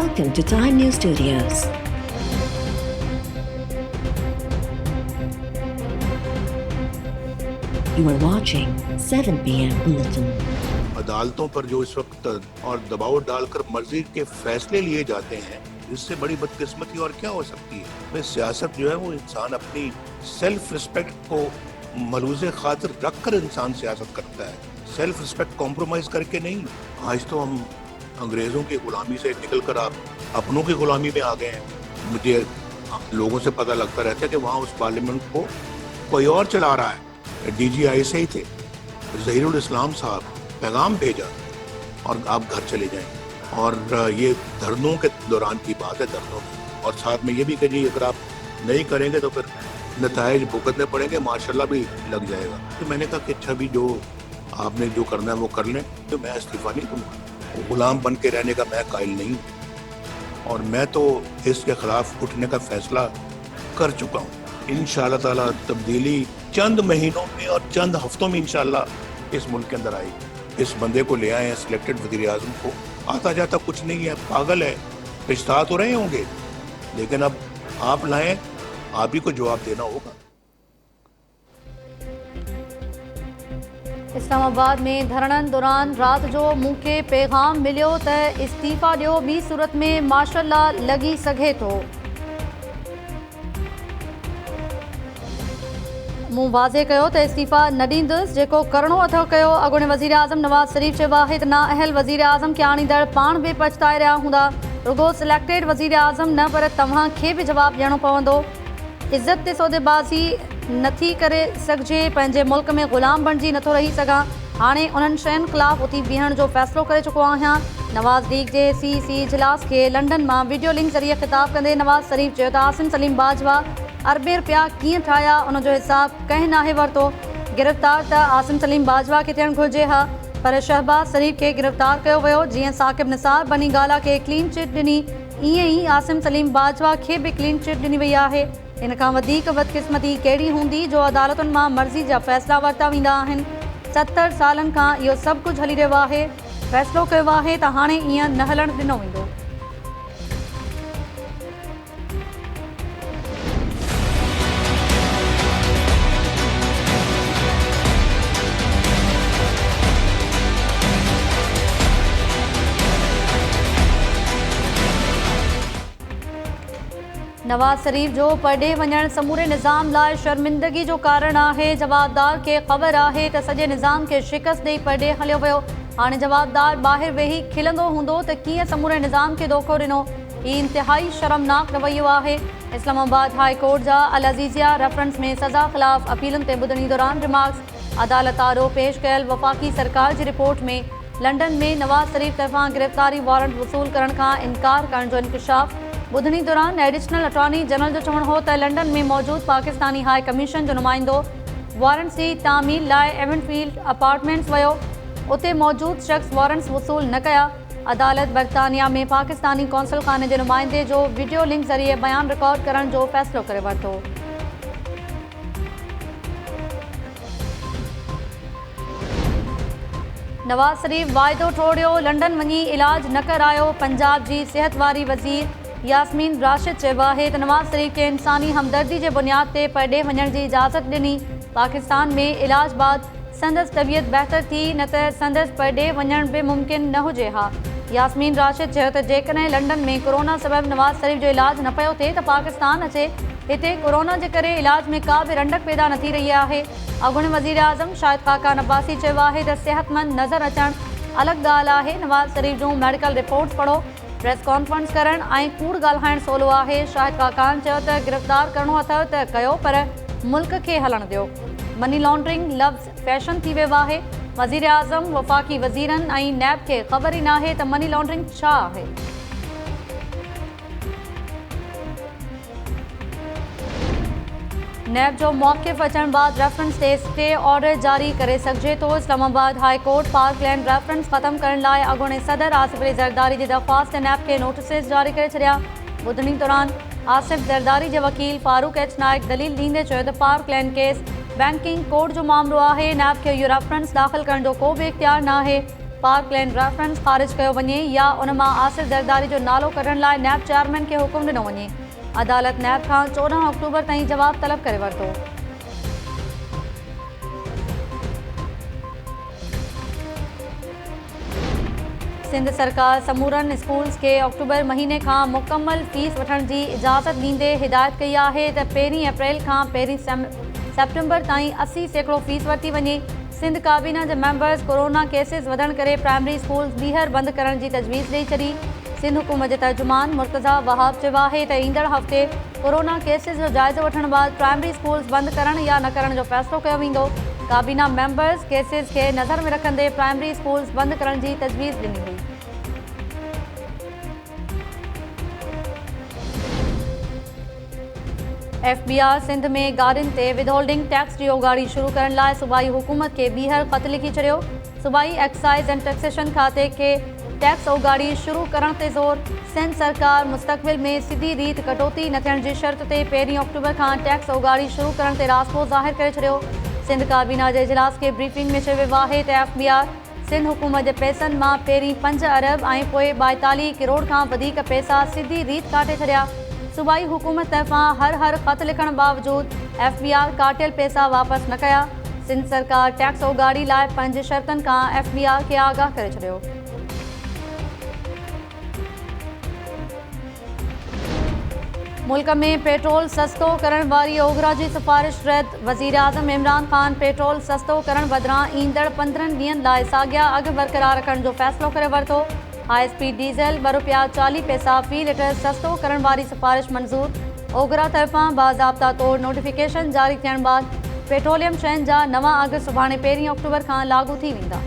Welcome to Time News Studios. You are watching 7 p.m. Bulletin. अदालतों पर जो इस वक्त और दबाव डालकर मर्जी के फैसले लिए जाते हैं, इससे बड़ी बदकिस्मती और क्या हो सकती है। मैं सियासत जो है वो इंसान अपनी सेल्फ रिस्पेक्ट को मलूज़े खातिर रखकर इंसान सियासत करता है, सेल्फ रिस्पेक्ट कॉम्प्रोमाइज करके नहीं। आज तो हम अंग्रेजों की गुलामी से निकलकर आप अपनों की गुलामी में आ गए हैं। मुझे लोगों से पता लगता रहता है कि वहाँ उस पार्लियामेंट को कोई और चला रहा है। DGI से ही थे, ज़हीरुल इस्लाम साहब पैगाम भेजा और आप घर चले जाएं। और ये धरनों के दौरान की बात है, धरनों की। और साथ में ये भी कि जी अगर आप नहीं करेंगे तो फिर नताइज भुगतने पड़ेंगे, माशाल्लाह भी लग जाएगा। तो मैंने कहा कि अच्छा भी जो आपने जो करना है वो कर लें, तो मैं इस्तीफा नहीं दूंगा। गुलाम बन के रहने का मैं कायल नहीं, और मैं तो इसके खिलाफ उठने का फैसला कर चुका हूँ। इंशाअल्लाह ताला तब्दीली चंद महीनों में और चंद हफ्तों में इंशाअल्लाह इस मुल्क के अंदर आएगी। इस बंदे को ले आए हैं, सिलेक्टेड वज़ीर आज़म को। आता जाता कुछ नहीं है, पागल है, पछता तो रहे होंगे, लेकिन अब आप लाएं, आप ही को जवाब देना होगा। इस्लामाबाद में धरणनि दौरान रात जो मूंखे पैगाम मिलियो त इस्तीफ़ा ॾियो, ॿी सूरत में मार्शल लॉ लॻी सघे थो। मूं वाज़े कयो त इस्तीफ़ा न ॾींदुसि, जेको करिणो अथव कयो। अॻूणे वज़ीर आज़म नवाज़ शरीफ़ चयो आहे त नाअहल वज़ीर आज़म खे आणींदड़ पाण बि पछताए रहिया हूंदा, रुगो सिलेक्टेड वज़ीर आज़म न, पर तव्हांखे बि जवाबु ॾियणो पवंदो। इज़त ते सौदेबाज़ी नथी करे सघिजे, पंहिंजे मुल्क में ग़ुलाम बणिजी नथो रही सघां। हाणे उन्हनि शयुनि ख़िलाफ़ उथी बीहण जो फ़ैसिलो करे चुको आहियां। नवाज़ लीग जे CC इजलास खे लंडन मां वीडियो लिंक ज़रिए ख़िताब कंदे नवाज़ शरीफ़ चयो त आसिम सलीम बाजवा अरबे रुपया कीअं ठाहिया, उनजो हिसाब कंहिं नाहे वरितो। गिरफ़्तार त आसिम सलीम बाजवा खे थियणु घुरिजे हा, पर शहबाज़ शरीफ़ खे गिरफ़्तार कयो वियो। जीअं साकिब निसार बनी गाला खे क्लीन चिट ॾिनी, ईअं ई आसिम सलीम बाजवा खे बि क्लीन चिट ॾिनी वई आहे। इन खां वधीक बदकिस्मती कहिड़ी हूंदी जो अदालतुनि मां मर्ज़ी जा फ़ैसिला वरिता वेंदा आहिनि। 70 सालनि खां इहो सभु कुझु हली रहियो आहे। फ़ैसिलो कयो आहे त हाणे ईअं न हलणु ॾिनो वेंदो। नवाज़ शरीफ़ जो परॾे वञणु समूरे निज़ाम लाइ शर्मिंदगी जो कारण आहे। जवाबदार खे ख़बर आहे त सॼे निज़ाम खे शिकस्त ॾेई परॾे हलियो वियो। हाणे जवाबदार ॿाहिरि वेही खिलंदो हूंदो त कीअं समूरे निज़ाम खे धोखो ॾिनो। हीउ इंतिहाई शर्मनाक रवैयो आहे। इस्लामाबाद हाई कोर्ट जा अल अज़ीज़िया रेफरेंस में सज़ा ख़िलाफ़ अपीलुनि ते ॿुधणी दौरान रिमार्क्स। अदालत आरो पेश कयल वफ़ाक़ी सरकार जी रिपोर्ट में लंडन में नवाज़ शरीफ़ तरफ़ां गिरफ़्तारी वारंट वसूल करण खां इनकार करण जो इंकशाफ। ॿुधणी दौरान एडिशनल अटॉर्नी जनरल जो चवणु हो त लंडन में मौजूदु पाकिस्तानी हाई कमीशन जो नुमाइंदो वारंट्स जी तामील लाइ एवनफील्ड अपार्टमेंट्स वियो। उते मौजूदु शख़्स वारंट्स वसूल न कया। अदालत बर्तानिया में पाकिस्तानी कौंसल खाने जे नुमाइंदे जो वीडियो लिंक ज़रिए बयान रिकॉर्ड करण जो फ़ैसिलो करे वरितो। नवाज़ शरीफ़ वाइदो टोड़ियो, लंडन वञी इलाज न करायो। पंजाब जी सिहत वारी वज़ीर यास्मीन राशिद चयो आहे त नवाज़ शरीफ़ खे इंसानी हमदर्दी जे बुनियाद ते परॾे वञण जी इजाज़त ॾिनी। पाकिस्तान में इलाज बाद संदसि तबियत बहितर थी, न त संदसि परॾे वञण बि मुमकिन न हुजे हा। यास्मीन राशिद चयो त जेकॾहिं लंडन में कोरोना सबबि नवाज़ शरीफ़ जो इलाज न पियो थिए त पाकिस्तान अचे। हिते कोरोना जे करे इलाज में का बि रंडक पैदा न थी रही आहे। अॻूणे वज़ीर आज़म शाहिद खाकान अब्बासी चयो आहे त सिहतमंद नज़र अचणु अलॻि ॻाल्हि आहे। नवाज़ शरीफ़ जूं मेडिकल रिपोर्ट्स पढ़ो, प्रेस कॉन्फ्रेंस करणु ऐं कूड़ ॻाल्हाइणु सवलो आहे। शाहिद खाकान चयो त गिरफ़्तार करिणो अथव त कयो, पर मुल्क खे हलणु ॾियो। मनी लॉन्ड्रिंग लफ़्ज़ फैशन थी वियो आहे। वज़ीर आज़म वफ़ाक़ी वज़ीरनि ऐं नैब खे ख़बर ई नाहे त मनी लॉन्ड्रिंग छा आहे। नैब जो मौक़िफ़ अचण बाद रेफरेंस ते स्टे ऑर्डर जारी करे सघिजे थो। Islamabad high court parkland reference ख़त्म करण लाइ अॻूणे सदर आसिफ अली ज़रदारी जी दरख़्वास्त नैब खे नोटिस जारी करे छॾिया। ॿुधणी दौरान आसिफ ज़रदारी जे वकील फारूक एच नाइक दलील ॾींदे चयो त पार्कलैंड केस बैंकिंग कोड जो मामिलो आहे। नैब खे इहो रेफरेंस दाख़िल करण जो को बि इख्तियार न आहे। पार्क लैंड रेफरेंस ख़ारिज कयो वञे या उन मां आसिर ज़रदारी जो नालो कढण लाइ नैब चेयरमैन खे हुकुम ॾिनो वञे। अदालत नैब खां 14 अक्टूबर ताईं जवाब तलब करे वरितो। सिंध सरकार समूरनि स्कूल्स के अक्टूबर महीने खां मुकम्मल फीस वठण जी इजाज़त ॾींदे हिदायत कई आहे त 1 अप्रैल खां 1 सेप्टेम्बर ताईं 80% फीस वरिती वञे। सिंध काबीना जे मेंबर्स कोरोना केसिस वधण करे प्राइमरी स्कूल्स ॿीहर बंदि करण जी तजवीज़ ॾेई छॾी। सिंध हुकूमत जे तर्जुमान मुर्तज़ा वहाब चयो आहे त ईंदड़ हफ़्ते कोरोना केसिस जो जाइज़ो वठण बैदि प्राइमरी स्कूल्स बंदि करण या न करण जो फ़ैसिलो कयो वेंदो। काबीना मेंबर्स केसिस खे नज़र में रखंदे प्राइमरी स्कूल्स बंदि करण जी तजवीज़ ॾिनी हुई। FBI सिंध में गाॾियुनि ते विदहोल्डिंग टैक्स जी उगाड़ी शुरू करण लाइ सूबाई हुकूमत खे ॿीहर ख़त लिखी छॾियो। सूबाई एक्साइज़ एंड टैक्सेशन खाते खे टैक्स उगाड़ी शुरू करण ते ज़ोर। सिंध सरकार मुस्तक़बिल में सिधी रीत कटौती न थियण जी शर्त ते 1 अक्टूबर खां टैक्स उगाड़ी शुरू करण ते राज़िपो ज़ाहिर करे छॾियो। सिंध काबीना जे इजलास खे ब्रीफिंग में चयो वियो आहे त FBI सिंध हुकूमत जे पैसनि मां पहिरीं 5 अरब ऐं पोइ 42 करोड़ खां वधीक पैसा सिधी रीत काटे छॾिया। सूबाई हुकूमत तरफ़ां हर ख़त लिखण बावजूदि FBI काटियल पैसा वापसि न कया। सिंध सरकार टैक्स उगाड़ी लाइ 5 शर्तनि खां FBI खे आगाह करे छॾियो। मुल्क में पेट्रोल सस्तो करण वारी ओघरा जी सिफ़ारिश रद्द। वज़ीर आज़म इमरान ख़ान पेट्रोल सस्तो करण बदिरां ईंदड़ 15 ॾींहंनि लाइ साॻिया अघ बरक़रार रखण जो फ़ैसिलो करे वरितो। हाई स्पीड डीज़ल ₹2.40 फ़ी लीटर सस्तो करण वारी सिफ़ारिश मंज़ूर। ओघरा तरफ़ां बाज़ाब्ता तौर नोटिफिकेशन जारी थियण बैदि पेट्रोलियम शयुनि जा नवां अघ सुभाणे 1 अक्टूबर खां लागू थी वेंदा।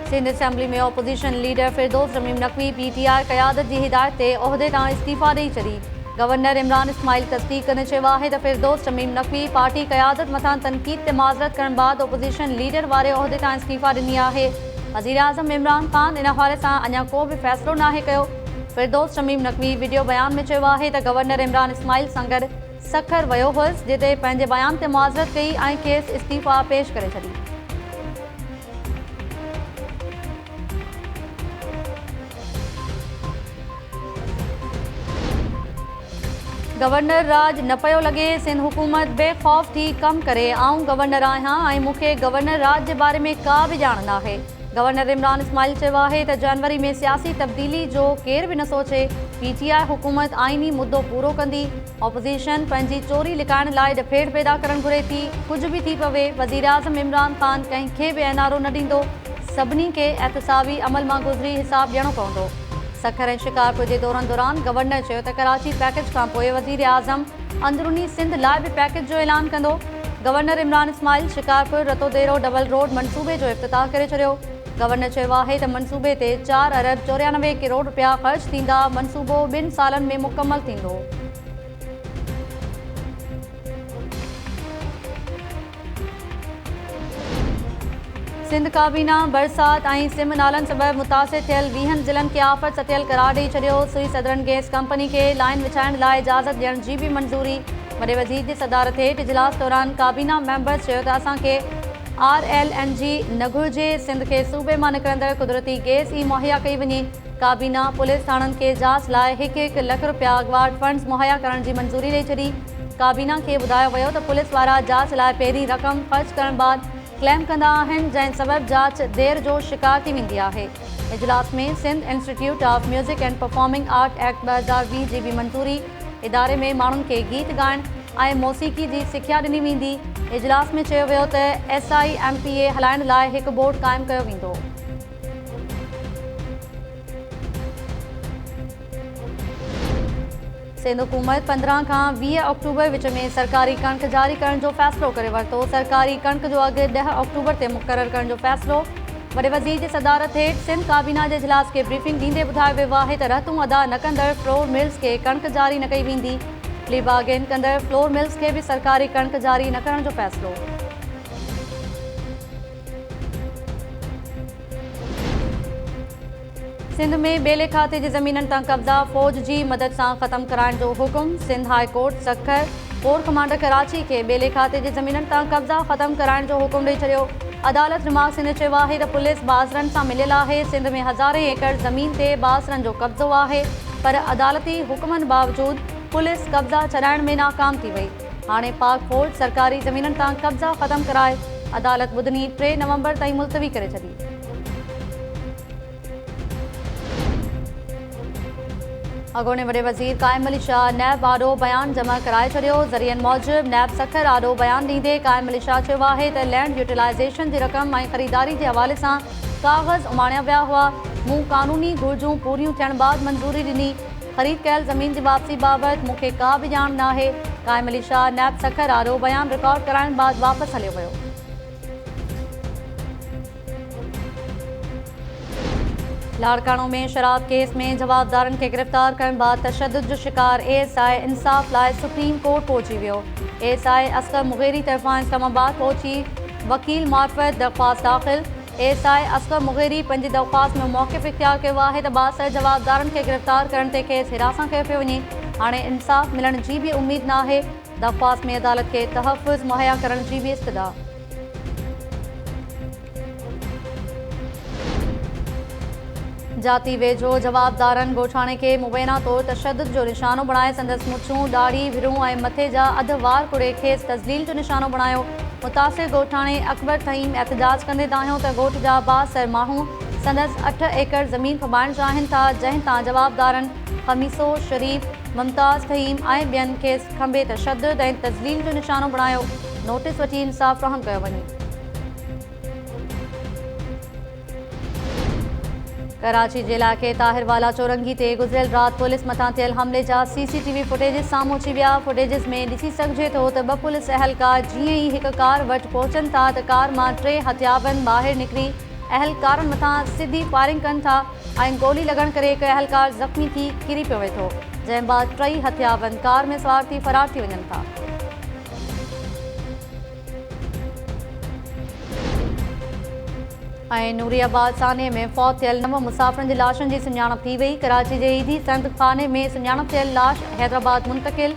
सिंध असेंबली में ऑपोजिशन लीडर फिरदौस रमीम नक़वी PTI क़यादत जी हिदायत ते उहिदे तां इस्तीफ़ा ॾेई छॾी। गवर्नर इमरान इस्माइल तस्दीक़ कंदे चयो आहे त फिरदौस रमीम नक़वी पार्टी क़यादत मथां तनक़ीद ते माज़रत करण बैदि ऑपोजिशन लीडर वारे उहिदे तां इस्तीफ़ा ॾिनी आहे। वज़ीर आज़म इमरान ख़ान इन हवाले सां अञा को बि फ़ैसिलो नाहे कयो। फिरदौस रमीम नक़वी वीडियो बयान में चयो आहे त गवर्नर इमरान इस्माइल सां गॾु सखर वियो हुअसि, जिते पंहिंजे बयान ते माज़रत कई ऐं खेसि इस्तीफ़ा पेश करे छॾी। गवर्नर राज न पियो लॻे। सिंध हुकूमत बेख़ौफ़ थी कमु करे। आऊं गवर्नर आहियां ऐं मूंखे गवर्नर राज जे बारे में का बि ॼाण नाहे। गवर्नर इमरान इस्माइल चयो आहे त जनवरी में सियासी तब्दीली जो केर बि न सोचे। PTI हुकूमत आइनी मुद्दो पूरो कंदी। ऑपोज़िशन पंहिंजी चोरी लिकाइण लाइ ॾफेड़ पैदा करणु घुरे थी। कुझु बि थी पवे, वज़ीर आज़म इमरान ख़ान कंहिंखे बि एनारो न ॾींदो। सभिनी खे एहतसाबी अमल मां गुज़री हिसाब ॾियणो पवंदो। सखर ऐं शिकारपुर जे दौरनि दौरान गवर्नर चयो त कराची पैकेज खां पोइ वज़ीर आज़म अंदरूनी सिंध लाइ बि पैकेज जो ऐलान कंदो। Governor Imran Ismail Shikarpur Ratodero double road मनसूबे जो इफ़्तिताह करे छॾियो। गवर्नर चयो आहे त मनसूबे ते 4 अरब 94 करोड़ रुपया ख़र्च थींदा। मनसूबो 2 सालनि में मुकमल थींदो। सिंध काबीना बरसात ऐं सिम नालनि सबबि मुतासिर थियल 20 ज़िलनि खे आफ़त सथियल करार ॾेई छॾियो। सुई सदरन गैस कंपनी खे लाइन विछाइण लाइ इजाज़त ॾियण जी बि मंज़ूरी। वॾे वज़ीर जी सदारत हेठि इजलास दौरान काबीना मेंबर्स चयो त असांखे RLNG न घुरिजे। सिंध खे सूबे मां निकिरंदड़ कुदरती गैस ई मुहैया कई वञे। काबीना पुलिस थाणनि खे जांच लाइ 1-1 लख रुपया अॻवाट फंड्स मुहैया करण जी मंज़ूरी ॾेई छॾी। काबीना खे ॿुधायो वियो त पुलिस वारा जांच लाइ पहिरीं रक़म ख़र्च करण बैदि क्लेम कंदा आहिनि, जंहिं सबबि जांच देर जो शिकार थी वेंदी आहे। इजलास में Sindh institute of music and performing art act 2020 जी बि मंज़ूरी। इदारे में माण्हुनि खे गीत ॻाइण ऐं मौसीक़ी जी सिख्या ॾिनी वेंदी। इजलास में चयो वियो त SIMPA हलाइण लाइ हिकु बोर्ड क़ाइमु कयो वेंदो। सिंध हुकूमत 15 खां 20 अक्टूबर विच में सरकारी कणक जारी करण जो फ़ैसिलो करे वरितो। सरकारी कणक जो अघु 10 अक्टूबर ते मुक़ररु करण जो फ़ैसिलो। वॾे वज़ीर जी सदारत हेठि सिंध काबीना जे इजलास खे ब्रीफिंग ॾींदे ॿुधायो वियो आहे त रहतूं अदा न कंदड़ फ्लोर मिल्स खे कणक जारी न कई वेंदी। प्ली बार्गेन कंदड़ फ्लोर मिल्स खे बि सरकारी कणक जारी न करण जो फ़ैसिलो। सिंध में बेले खाते जी ज़मीननि तां कब्ज़ा फ़ौज जी मदद सां ख़त्म कराइण जो हुकुम। Sindh high court Sukkur corps commander Karachi के बेले खाते जी ज़मीननि तां कब्ज़ा ख़त्म कराइण जो हुकुम ॾेई छॾियो। अदालत रिमार्क सिंध चयो आहे त पुलिस बाज़रनि सां मिलियल आहे। सिंध में हज़ारे एकड़ ज़मीन ते बाज़रनि जो कब्ज़ो आहे, पर अदालती हुकुमनि बावजूदि पुलिस कब्ज़ा छॾाइण में नाकाम थी वई। हाणे पाक फौज सरकारी ज़मीननि तां कब्ज़ा ख़त्म कराए। अदालत ॿुधनी 3 नवंबर ताईं मुलतवी करे छॾी। अॻोणे वॾे वज़ीर क़ाइम अली शाह नैब आॾो बयान जमा कराए छॾियो। ज़रियनि मूजिबि नैब सखर आॾो बयान ॾींदे क़ाइम अली शाह चयो आहे त लैंड यूटिलाइज़ेशन जी रक़म ऐं ख़रीदारी जे हवाले सां काग़ज़ उमाणिया विया हुआ। मूं क़ानूनी घुरिजूं पूरियूं थियण बाद मंज़ूरी ॾिनी। ख़रीद कयल ज़मीन जी वापसी बाबति मूंखे का बि ॼाण न आहे। क़ाइम अली शाह नैब सखर आॾो बयान रिकॉर्ड कराइण बाद वापसि हलियो वियो। लाड़काणो में शराब केस में जवाबदारनि खे गिरफ़्तार करण बाद तशद्दुद जो शिकार एएसआई इंसाफ़ लाइ सुप्रीम कोर्ट पहुची वियो। एएसआई असगर मुग़ेरी तरफ़ां इस्लामाबाद पहुची वकील मार्फत दरख़्वास्त दाख़िल। एएसआई असगर मुग़ेरी पंहिंजी दरख़्वास्त में मौक़िफ़ इख्तियार कयो आहे त बासर जवाबदारनि खे गिरफ़्तार करण ते केस हिरासत कयो पियो वञे। हाणे इंसाफ़ मिलण जी बि उमेद न आहे। दरख़्वास्त में अदालत खे तहफ़्फ़ुज़ मुहैया करण जी बि इस्तदा। जाती वेझो जवाबदारनि ॻोठाणे खे मुबैना तौरु तशद्दुद जो निशानो बणाए संदसि मुछूं, ॾाढ़ी, विरूं ऐं मथे जा अधु वार कुड़े खेसि तज़लील जो निशानो बणायो। मुतासिर ॻोठाणे अकबर तहीम एहतजाज कंदे दाहियो त ॻोठ जा बासर माण्हू संदसि 8 एकड़ ज़मीन खबाइण चाहिनि था, जंहिं तां जवाबदारनि ख़मीसो शरीफ़, मुमताज़ तहीम ऐं ॿियनि खेसि खंबे तशद्दुद ऐं तज़लील जो निशानो बणायो। नोटिस वठी इंसाफ़ फ़राहम कयो वञे। कराची जे इलाइक़े ताहिरवाला चौरंगी ते गुज़िरियल राति पुलिस मथां थियल हमले जा सीसीटीवी फुटेजिस साम्हूं अची विया। फुटेजिस में ॾिसी सघिजे थो त 2 पुलिस अहलकार जीअं ई हिक कार वटि पहुचनि था त कार मां 3 हथियारबंद ॿाहिरि निकिरी अहलकारनि मथां सिधी फायरिंग कनि था ऐं गोली लॻण करे हिकु अहलकार ज़ख़्मी थी किरी पियो वेठो, जंहिं बाद 3 हथियारबंद कार में सवार थी फ़रार थी वञनि था। ऐं नूरियाबाद साने में फौत थियल 9 मुसाफ़िरनि जी लाशनि जी सुञाणप थी वई। कराची जे ईदी संद खाने में सुञाणप थियल लाश हैदराबाद मुंतक़िल।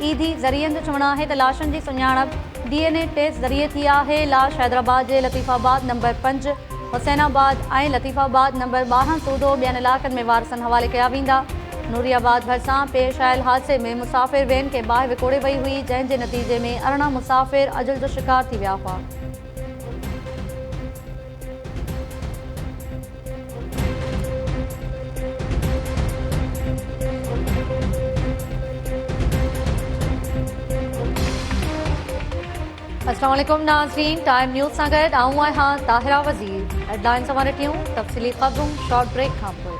ईदी ज़रियनि जो चवणु आहे त लाशनि जी सुञाणप DNA टेस्ट ज़रिए थी आहे। लाश हैदराबाद जे लतीफ़ाबाद नंबर 5, हुसैनाबाद ऐं लतीफ़ाबाद नंबर 12 सूदो ॿियनि इलाइक़नि में वारसनि हवाले कया वेंदा। नूरियाबाद भरिसां पेश आयल हादसे में मुसाफ़िर वैन खे बाहि विकोड़े वई हुई, जंहिं जे नतीजे में 18 मुसाफ़िर अजल जो शिकार थी विया हुआ। अस्सलाम वालेकुम नाज़रीन, टाइम न्यूज़ सां गॾु आऊं आहियां ताहिरा वज़ीर। हेडलाइन्स सां ॾिठियूं तफ़सीली ख़बरूं शॉर्ट ब्रेक खां पोइ।